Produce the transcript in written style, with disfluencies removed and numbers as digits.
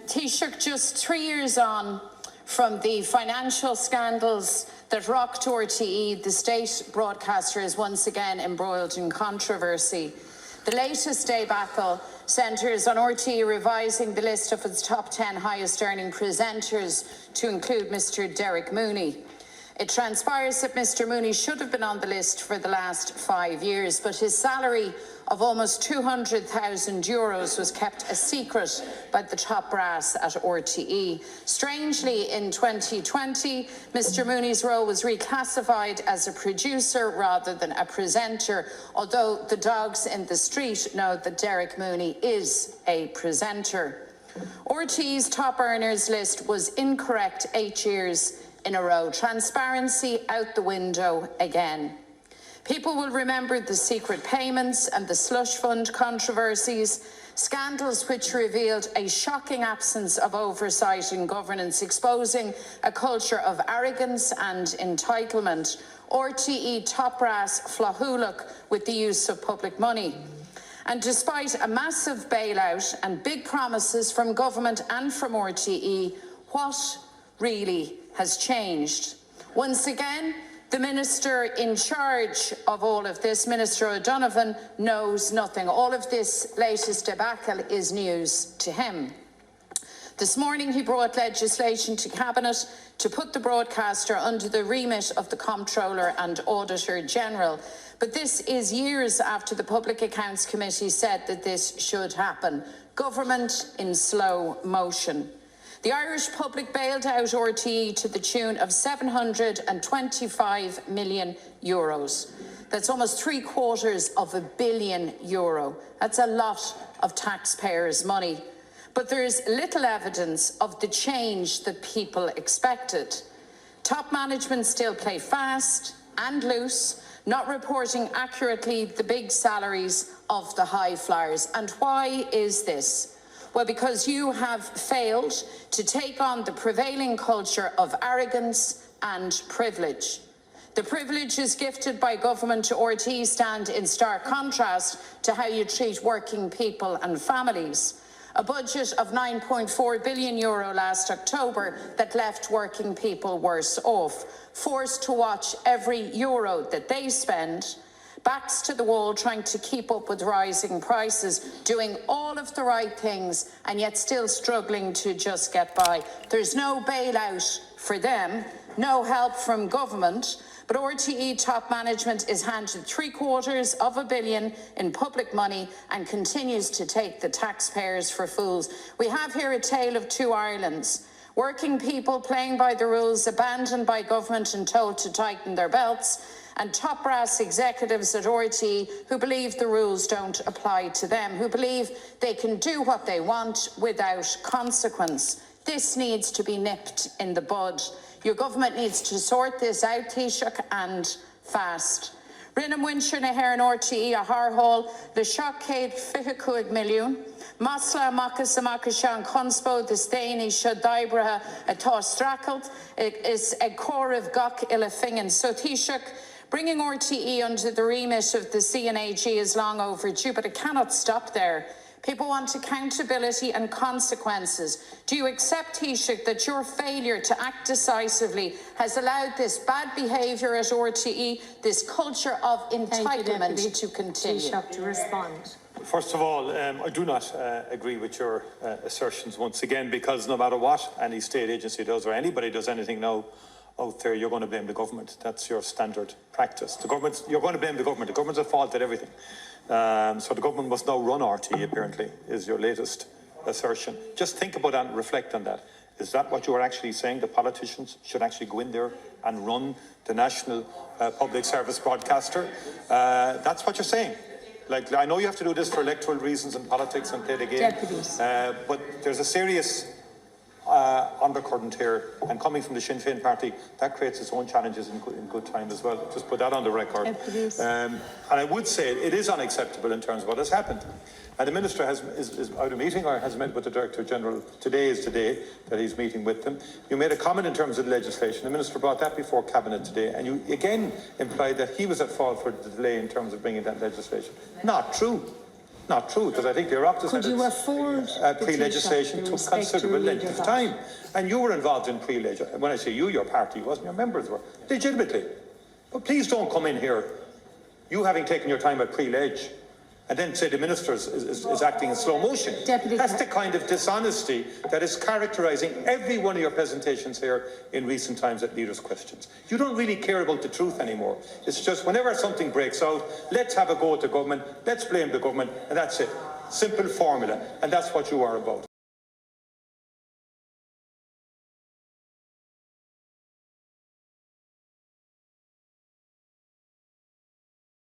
Taoiseach, just 3 years on from the financial scandals that rocked RTE, the state broadcaster is once again embroiled in controversy. The latest debacle centres on RTE revising the list of its top 10 highest earning presenters to include Mr Derek Mooney. It transpires that Mr Mooney should have been on the list for the last 5 years, but his salary of almost €200,000 was kept a secret by the top brass at RTE. Strangely, in 2020, Mr Mooney's role was reclassified as a producer rather than a presenter, although the dogs in the street know that Derek Mooney is a presenter. RTE's top earners list was incorrect 8 years in a row. Transparency out the window again. People will remember the secret payments and the slush fund controversies, scandals which revealed a shocking absence of oversight in governance, exposing a culture of arrogance and entitlement. RTE top brass flahuluk with the use of public money. And despite a massive bailout and big promises from government and from RTE, what really has changed? Once again, the minister in charge of all of this, Minister O'Donovan, knows nothing. All of this latest debacle is news to him. This morning he brought legislation to Cabinet to put the broadcaster under the remit of the Comptroller and Auditor General. But this is years after the Public Accounts Committee said that this should happen. Government in slow motion. The Irish public bailed out RTE to the tune of €725 million. That's almost €750 million. That's a lot of taxpayers' money. But there is little evidence of the change that people expected. Top management still play fast and loose, not reporting accurately the big salaries of the high flyers. And why is this? Well, because you have failed to take on the prevailing culture of arrogance and privilege. The privileges gifted by government to RTE stand in stark contrast to how you treat working people and families. A budget of €9.4 billion last October that left working people worse off, forced to watch every euro that they spend, backs to the wall trying to keep up with rising prices, doing all of the right things and yet still struggling to just get by. There's no bailout for them, no help from government, but RTE top management is handed $750 million in public money and continues to take the taxpayers for fools. We have here a tale of two Irelands. Working people playing by the rules, abandoned by government and told to tighten their belts, and top brass executives at RTE who believe the rules don't apply to them, who believe they can do what they want without consequence. This needs to be nipped in the bud. Your government needs to sort this out, Taoiseach, and fast. Rinam Winshire na Hair and RTE a Harhall, le Shockade 50 million. Masla Makashamakashan Conspo, the Staini Shadibra, a Tostrackled, is a core of Gok Ilafingen. So Taoiseach, bringing RTE under the remit of the CNAG is long overdue, but it cannot stop there. People want accountability and consequences. Do you accept, Taoiseach, that your failure to act decisively has allowed this bad behaviour at RTE, this culture of entitlement to continue? Taoiseach to respond. First of all, I do not agree with your assertions once again, because no matter what any state agency does or anybody does anything now out there, you're going to blame the government. That's your standard practice. You're going to blame the government. The government's at fault at everything. So the government must now run RTE, apparently, is your latest assertion. Just think about that and reflect on that. Is that what you are actually saying? The politicians should actually go in there and run the national public service broadcaster? That's what you're saying. Like, I know you have to do this for electoral reasons and politics and play the game. But there's a serious undercurrent here, and coming from the Sinn Féin party, that creates its own challenges in good time as well. Just put that on the record. And I would say it is unacceptable in terms of what has happened. And the Minister is out of meeting, or has met with the Director General. Today is the day that he's meeting with them. You made a comment in terms of the legislation. The Minister brought that before Cabinet today, and you again implied that he was at fault for the delay in terms of bringing that legislation. Not true. not true, because I think the Oireachtas Could you afford pre-legislation took considerable length of time. And you were involved in pre-leg. When I say you, your party wasn't, your members were, legitimately. But please don't come in here, you having taken your time at pre-leg, and then say the minister is acting in slow motion. That's the kind of dishonesty that is characterising every one of your presentations here in recent times at Leaders' Questions. You don't really care about the truth anymore. It's just whenever something breaks out, let's have a go at the government, let's blame the government, and that's it. Simple formula, and that's what you are about.